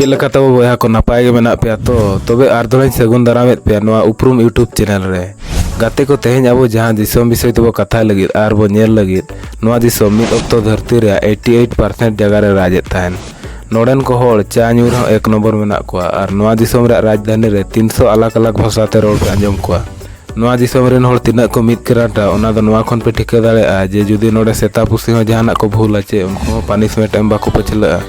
चेलका तब बया को नपाय गे मेना पे तो तबे आरदोलाइन सगुन दारामेत पे नवा उपरुम यूट्यूब चैनल रे गाते को तेहन अब जहां दिसोम विषय तब कथा लगी आर बो नेल लगी नवा दिसोम मिद अक्तो धरती रे 88% जगह रे राजेत ताहन नोडेन को होड़ चा न्यूर हो एक नंबर मेना कोआ आर नवा दिसोम रे राजधानी रे 300 अलग अलग भाषा ते रोड पे अंजम कोआ नवा दिसोम रेन होड़ तिना को मिद कराटा ओना दो नवा खन पे ठिका दाड़े आ जे जुदी नोडे सेता पुसी हो जहाना को भूल आचे उनको पनिशमेंट एम बाको पछला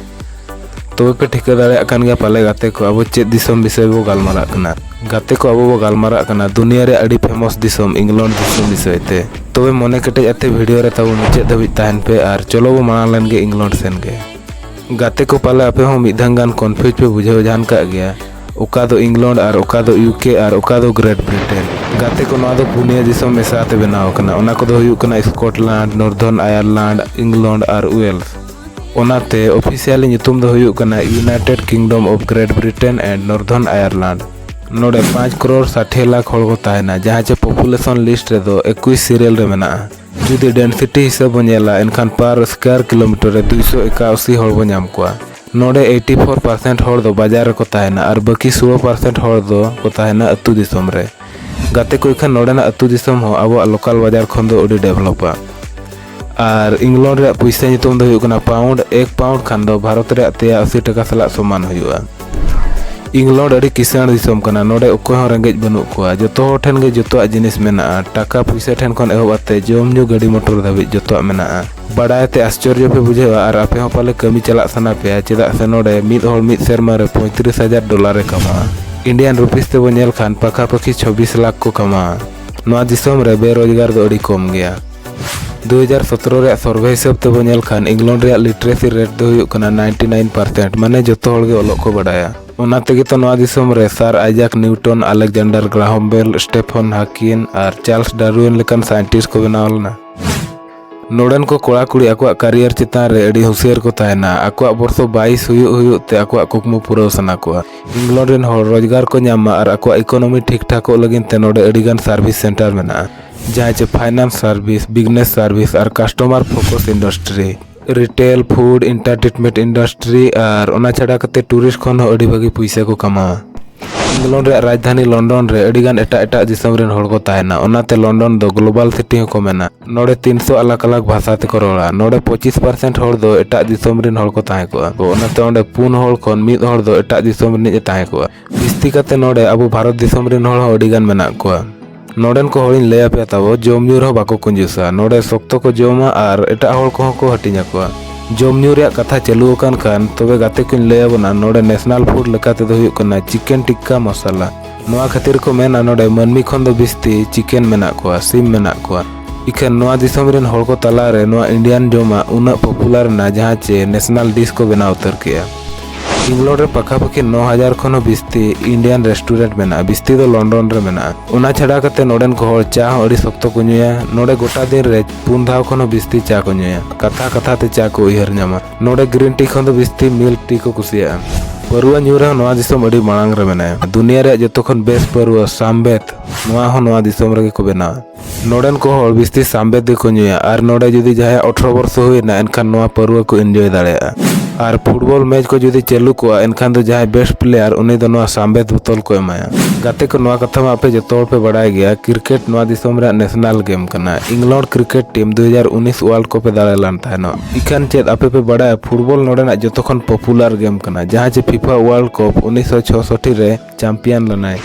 तो पे ठिका दाड़े कान गया पाले गाते को अब चेत दिसोम विषय बो गालमारा कना गाते को अब बो गालमारा कना दुनिया रे अड़ी फेमस दिसोम इंग्लैंड दिसोम विषय ते तबे मने कटे आते वीडियो रे तब मुचे धबी ताहन पे आर चलो बो माना लेन गे इंग्लैंड सेन गे गाते को पाले आपे हो मिदंगान कन्फ्यूज पे बुझाव जान का गया ओका दो इंग्लैंड और ओका दो यूके और ओका दो ग्रेट ब्रिटेन गाते को नवा दो पुनिया दिसोम मेसाते बनाव कना ओना को दो हुयु कना स्कॉटलैंड नॉर्दर्न आयरलैंड इंग्लैंड और वेल्स ओनाते ऑफिशियली ᱧᱩᱛᱩᱢ दो हुयु कना United Kingdom of Great Britain and Northern Ireland नोडे 5 करोड़ 60 लाख होड़ को ताहेना जहां चे पॉपुलेशन लिस्ट रे दो 21 सीरियल रे मेना जुदी डेंसिटी हिसाब नेला एनखान पर स्क्वायर किलोमीटर रे 281 होड़ बो नाम कोआ नोडे 84% होड़ दो बाजार को ताहेना और बाकी 16% होड़ दो को ताहेना अतु दिसोम रे गाते को इखान नोडे ना अतु दिसोम हो अब लोकल बाजार खन दो ओडी डेवलपा और इंग्लैंड रे पैसा नितुम दो हुयु पाउंड 1 पाउंड खान दो भारत रे 80 टका सला समान हुयुआ इंग्लैंड अड़ी किसान दिसोम कना नोडे उको हो रेंगेज बनु कोआ जतो ठेन गे जतो जिनिस मेना टाका पैसा ठेन खन एहो बाते जम न्यू गाड़ी मोटर धाबी जतो मेना बड़ायते आश्चर्य पे बुझेवा और आपे हो पाले कमी चला सना पे चेदा से नोडे मिद होड़ मिद सेरमा रे $35,000 रे कमा इंडियन रुपीस ते बनेल खान पाखा पाखी 26 लाख को कमा नवा दिसोम रे बेरोजगार दो अड़ी कम गया 2017 रे सर्वे हिसाब ते बनेल खान इंग्लैंड रे लिटरेसी रेट दो हुयु कना 99% माने जतो होड़ गे ओलोग को बड़ाया ओना तेगे तो नवा दिसोम रे Sir Isaac Newton Alexander Graham Bell Stephen Hawking और चार्ल्स डार्विन लेकन साइंटिस्ट को बनावलना नोडन को कोड़ा कुड़ी आकुआ करियर चितान रे अड़ी हुसियार को ताहेना आकुआ वर्षो 22 हुयु ते आकुआ कुकमु पुराव सना कोआ इंग्लैंड रेन होड़ रोजगार को न्यामा और आकुआ इकोनॉमी ठीक ठाक को लगिन ते नोडे अड़ीगान सर्विस सेंटर मेना जहां चे फाइनेंस सर्विस बिजनेस सर्विस और customer focus industry retail food entertainment industry और ओना छड़ा कते टूरिस्ट खन हो अड़ी भागी पैसा को कमावा इंग्लैंड रे राजधानी लंदन रे अड़ीगान एटा एटा दिसम रेन होड़ को ताहेना ओनाते लंदन दो ग्लोबल सिटी को मेना नोडे 300 अलग अलग भाषा ते को रोड़ा नोडे 25% होड़ दो एटा दिसम रेन होड़ को ताहे को ओनाते ओंडे 4 होड़ खन मिद होड़ दो एटा दिसम रेन ताहे को बिस्ती कते नोडे अब भारत दिसम रेन होड़ अड़ीगान मेना को नोडेन को होड़िन लया पे ताबो जम न्यू रहो बाको कुंजुसा नोडे सख्तो को जमा और एटा होड़ को हटिना को जम न्यू रे कथा चालू कान खान तबे गाते कुन लया बना नोडे नेशनल फूड लेकाते दो हुयु कना चिकन टिक्का मसाला नोआ खातिर को मेना नोडे मनमी खन दो बिस्ती चिकन मेना को सिम मेना को इखन नोआ दिसम रेन होड़ को तला रे नोआ इंडियन जोमा उना पॉपुलर ना जहां चे नेशनल डिश को बनाव उतर किया इंग्लैंड रे पखा पखी 9000 खन बिस्ती इंडियन रेस्टोरेंट मेना बिस्ती दो लंदन रे मेना ओना छड़ा कते नोडेन को होड़ चा अड़ी सख्तो को नुया नोडे गोटा दिन रे 4 धाव खन बिस्ती चा को नुया कथा कथा ते चा को उहर न्यामा नोडे ग्रीन टी खन दो बिस्ती मिल्क टी को कुसिया परुआ न्यूरा नवा दिसम अड़ी मांग रे मेना दुनिया रे जतो खन बेस परुआ सामबेत नवा हो नवा दिसम रे को बेना नोडेन को होड़ बिस्ती सामबेत दे को नुया और नोडे जुदी जहां 18 वर्ष हुईना एनखान नवा परुआ को एंजॉय दाड़ेया और फुटबॉल मैच को जुदी चालू को एनखान दो जहां बेस्ट प्लेयर उनी दो नवा सामबेत बोतल को एमाया गाते को नवा कथा में आपे जतो पे बड़ाय गया क्रिकेट नवा दिसम रे नेशनल गेम कना England cricket team 2019 world cup पे दाड़े लान थानो इखान चेत आपे पे बड़ाय फुटबॉल नोडे ना जतो खन पॉपुलर गेम कना जहां चे फीफा वर्ल्ड कप 1966 रे चैंपियन लनाय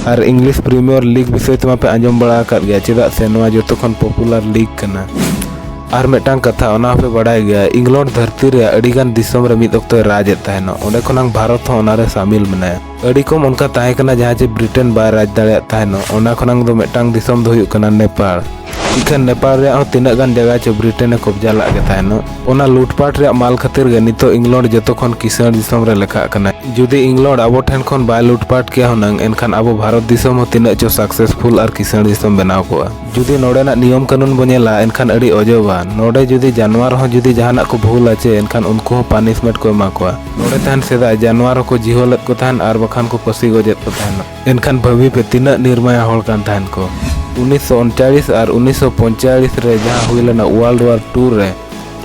और इंग्लिश प्रीमियर लीग विषय तमा पे आंजम बड़ा कर गया चेदा से नवा जतो खन पॉपुलर लीग कना और मेटांग कथा ओना पे बड़ाय गया इंग्लैंड धरती रे अड़ीगान दिसम रे मिद अक्तो राज ताहेनो ओंडे खनांग भारत हो ओना रे शामिल मनाय अड़ी कम उनका ताहे कना जहां जे ब्रिटेन बाय राज दाड़े ताहेनो ओना खनांग दो मेटांग दिसम दो हुयु कना नेपाल इखन नेपाल रे हो तिना गान जगह चे ब्रिटेन कब्जा ला गे ताहेनो ओना लूटपाट रे माल खातिर गे नितो इंग्लैंड जतो खन किसान दिसम रे लेखा कना जुदी इंग्लैंड अब ठेन खन बाय लूटपाट किया होनंग एनखान अब भारत दिसम हो तिना चो सक्सेसफुल और किसान दिसम बनाव को जुदी नोडे ना नियम कानून बनेला एनखान अड़ी अजोबा नोडे जुदी जानवर हो जुदी जहाना को भूल आचे एनखान उनको हो पनिशमेंट को एमा को नोडे ताहन सेदा जानवर को जिहोलत को ताहन और बखान को पसी गोजेत को ताहन एनखान भवी पे तिना निर्मया होड़ कान ताहन को 1939 और 1945 रे जहां हुई लेना वर्ल्ड वार 2 रे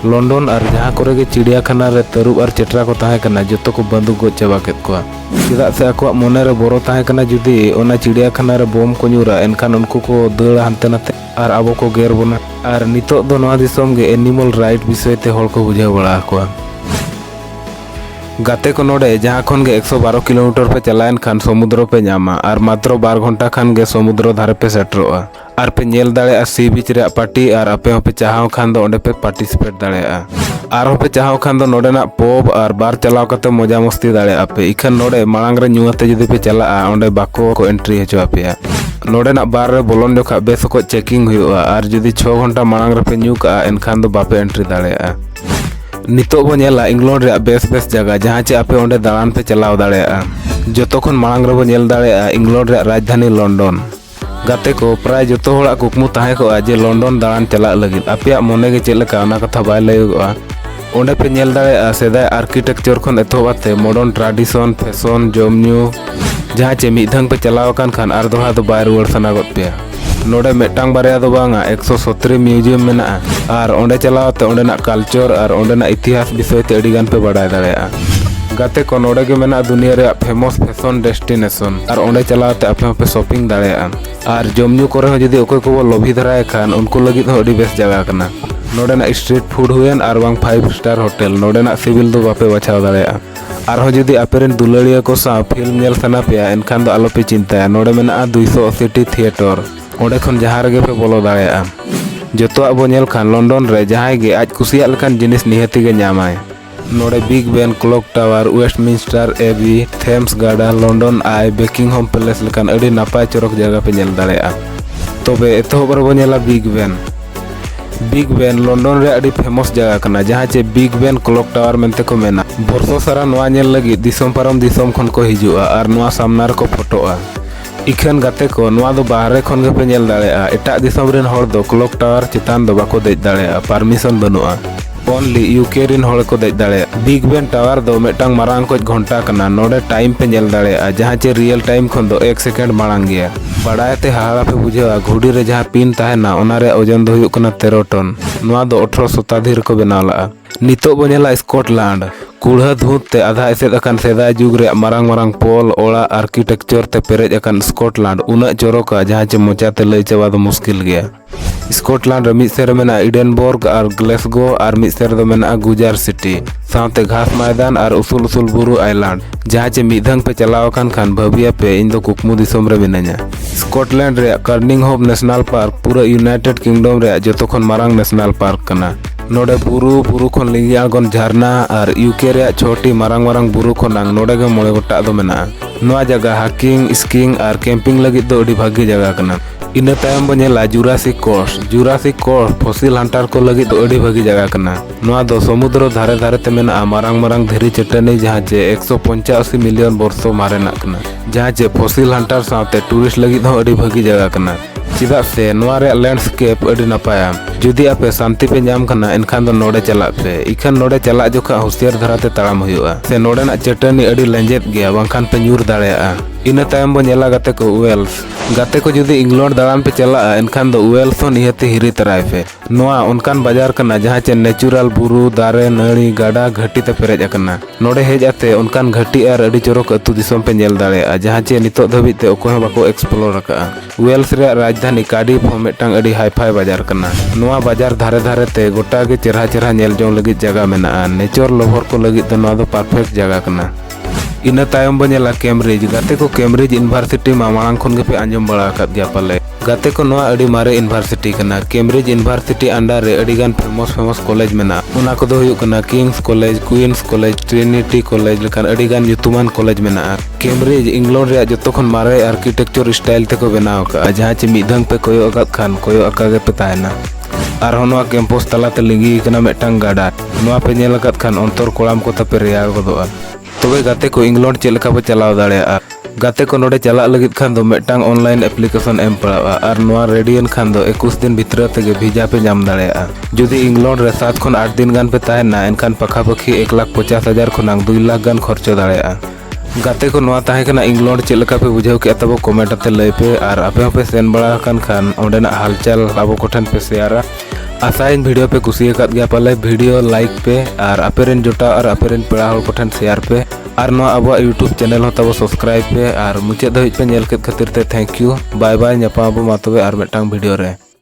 लंडन और जहाँ करे गे चिड़ियाखाना रे तरुब और चेटरा को ताहे कना जतो को बंदूक गो चाबा केत कोआ चेदा से आको मने रे बोरो ताहे कना जुदी ओना चिड़ियाखाना रे बम को न्यूरा एनखान उनको को दाड़ा हानते नाते और आबो को गेर बोना और नितो दो नवा दिसोम गे एनिमल राइट विषय ते हर को बुझाव बड़ा कोआ गाते को नोडे जहाँ खन गे 112 किलोमीटर पे चलाएन खान समुद्र पे नामा और मात्र 12 घंटा खान गे समुद्र धारे पे सेटरोआ और पे नेल दाड़े सी बीच रे पार्टी और आपे होपे चाहाव खान दो ओंडे पे पार्टिसिपेट दाड़ेआ और होपे चाहाव खान दो नोडे ना पब और बार चलाव कते मजा मस्ती दाड़ेआ पे इखन नोडे मांग रे न्यूते जुदी पे चला ओंडे बाको को एंट्री हचो आपे नोडे ना बार रे बोलन जोखा बेस को चेकिंग हुआ और जुदी 6 घंटा मांग रे पे न्यू का एनखान दो बापे एंट्री दाड़ेआ नितो बो नेला इंग्लैंड रे बेस जगह जहाँ चे आपे ओंडे दालान पे चलाव दाड़ेआ जतो खन मांग रे बो नेल दाड़ेआ इंग्लैंड रे राजधानी लंडन गाते को प्राय जतो होड़ा कुकमु ताहे को जे लंडन दालान चला लगी आपे मने गे चेलका ओना कथा बाय लयगोआ ओंडे पे नेल दाड़ेआ सेदाय आर्किटेक्चर खन एथोबाते मॉडर्न ट्रेडिशन फैशन जमन्यू जहाँ चे मिधंग पे चलाव कान खान आर दोहा दो बाय रुवाड़ सना गत पे नोडे मेटांग बारिया दो बांगा 170 म्यूजियम मेना और ओंडे चलावते ओंडेना कल्चर और ओंडेना इतिहास विषय ते अड़ी गान पे बाडाय दाड़ेआ गाते को नोडे के मेना दुनिया रे फेमस फैशन डेस्टिनेशन और ओंडे चलावते आपे पे शॉपिंग दाड़ेआ और जमन्यू करे हो जदी ओकोय को लोभी धराय खान उनको लगित हो अड़ी बेस जगह कना नोडेना स्ट्रीट फूड हुएन और बांग 5 स्टार होटल नोडेना सिविल दो बापे बचाव दाड़ेआ और हो जदी आपेरेन दुलड़िया को सा फिल्म नेल सना पेया एनखान दो आलोपे चिंताया नोडे मेना 280 थिएटर ओंडे खन जहाँ रगे पे बोलो दाड़ेआ जतो बो नेल खान लंडन रे जहाँ गे आज कुसिया लकान जिनिस निहती गे नामाय नोडे Big Ben clock tower Westminster Abbey Thames garden London Eye Buckingham Palace लकान अड़ी नापाय चरक जगह पे नेल दाड़ेआ तबे एतोहब बो नेला बिग बेन लंडन रे अड़ी फेमस जगह कना जहाँ चे बिग बेन क्लॉक टावर मेनते को मेना बरसो सारा नोआ नेल लगी दिसम पारम दिसम खन को हिजुआ और नोआ सामना रे को फोटोआ इखन गाते को नोआ दो बाहरे खन गे पे नेल दाड़ेआ एटा दिसम रेन हर दो क्लॉक टावर चितान दो बाको देज दाड़ेआ परमिशन बनुआ ओनली यूके रिन हर को देज दाड़ेआ बिग बेन टावर दो मेटांग मारांग को घंटा कना नोडे टाइम पे नेल दाड़ेआ जहाँ चे रियल टाइम खन दो 1 सेकेंड मारांग गया बाड़ायते हाड़ा पे बुझेवा घुड़ी रे जहाँ पिन ताहेना ओना रे ओजन दो हुयुक कना 13 टन नोआ दो 18 शताब्दी रे को बनाव लाआ नितो बो नेला स्कॉटलैंड कूढ़ा धूत ते आधा एसेद अकान सेदाय जुग रे मारांग पोल ओड़ा आर्किटेक्चर ते पेरेज अकान स्कॉटलैंड उना चोरोका जहाँ चे मोचाते लई चाबा दो मुश्किल गया स्कॉटलैंड रे मिद सेर मेना इडेनबर्ग और ग्लासगो और मिद सेर दो मेना गुजार सिटी साथे घास मैदान और उसूल बुरु आइलैंड जहाँ चे मिधंग पे चलाव खान भाबिया पे इन दो कुकमु दिसम रे मिनाया स्कॉटलैंड रे कर्निंगहम नेशनल पार्क पूरा यूनाइटेड किंगडम रे जतो खन मारांग नेशनल पार्क कना नोडे बुरु खन लिंगी आगन झरना और यूके रे छोटी मारांग बुरु खनांग नोडे गे मोड़े गोटा दो मेना नोआ जगह हाकिंग स्कीइंग और कैंपिंग लगी दो अड़ी भागी जगह कना इन तायम बो नेला जुरासिक कोस्ट फसिल हंटर को लगी दो अड़ी भागी जगह कना नोआ दो समुद्र धारे धारे ते मेना मारांग धीरी चट्टानी जहाँ चे 185 मिलियन वर्षो मारेना कना जहाँ चे फसिल हंटर साथे टूरिस्ट लगी दो अड़ी भागी जगह कना चिदा से नोआ रे लैंडस्केप अड़ी नपाया जुदी आपे शांति पे नाम कना एनखान दो नोडे चला पे इखन नोडे चला जोखा होशियार धराते ताड़ाम हुआ से नोडे ना चट्टानी अड़ी लेंजेत गया बांखान पे न्यूर दाड़ेआ इन तायम बो नेला गाते को वेल्स गाते को जुदी इंग्लैंड दाड़ान पे चला एनखान दो वेल्स हो निहती हिरी तराय पे नोआ उनकान बाजार कना जहाँ चे नेचुरल बुरु दारे नड़ी गाडा घाटी ते पेरेज अकना नोडे हेज आते उनकान घाटी और अड़ी चोरक अतु दिसम पे नेल दाड़ेआ जहाँ चे नितो धबित ते ओको बाको एक्सप्लोर रका वेल्स रे राजधानी कार्डिफ हो मेटांग अड़ी हाईफाई बाजार कना नोआ बाजार धारे धारे ते गोटा गे चेहरा नेल जोंग लगी जगह मेना नेचर लवर को लगी तो नोआ दो परफेक्ट जगह कना इन तायम बो नेला कैम्ब्रिज गाते को कैम्ब्रिज यूनिवर्सिटी मामांग खन गे पे आंजम बड़ा आकाद गया पाले गाते को नोआ अड़ी मारे यूनिवर्सिटी कना कैम्ब्रिज यूनिवर्सिटी अंडर रे अड़ी गान फेमस कॉलेज मेना उना को दो हुयुक कना King's College Queens' College Trinity College लेकान अड़ी गान युतुमान कॉलेज मेना कैम्ब्रिज इंग्लैंड रे जतो खन मारे आर्किटेक्चर स्टाइल ते को बनाव का जहाँ चे मिधंग पे कोयो अकाद खान कोयो अका गे पे तायना और नोआ कैंपस तलाते लिंगी कना मेटांग गाडा नोआ पे नेल अकाद खान अंतर कोड़ाम को तपे रेयार गदोआ तबे गाते को इंग्लैंड चेल लेका पे चलाव दाड़ेआ गाते को नोडे चला लगित खान दो मेटांग ऑनलाइन एप्लीकेशन एम पड़ावा और नोआ रेडियन खान दो 21 दिन भीतर तेगे वीजा पे नाम दाड़ेआ जुदी इंग्लैंड रे 7 खन 8 दिन गान पे ताहेना एनखान पखापखी 1,50,000 खनांग 2 लाख गान खर्चो दाड़ेआ गाते को नोआ ताहे कना इंग्लैंड चेल लेका पे बुझाव के तब कमेंट आते लय पे और आपे पे सेन बड़ा खान ओंडेना हालचाल आबो कोठन पे शेयरा आशाइन वीडियो पे कुसी अकाद गया पाले वीडियो लाइक पे और अपेरेन जोटा और अपेरेन पेड़ा हर कोठन शेयर पे और नवा अब यूट्यूब चैनल हो तब सब्सक्राइब पे और मुचाद धाबिज पे नेल केद खातिर ते थैंक यू बाय बाय। ᱧᱟᱯᱟᱢ ᱟᱵᱚ ᱢᱟ ᱛᱚᱵᱮ ᱟᱨ ᱢᱤᱫᱴᱟᱝ वीडियो रे।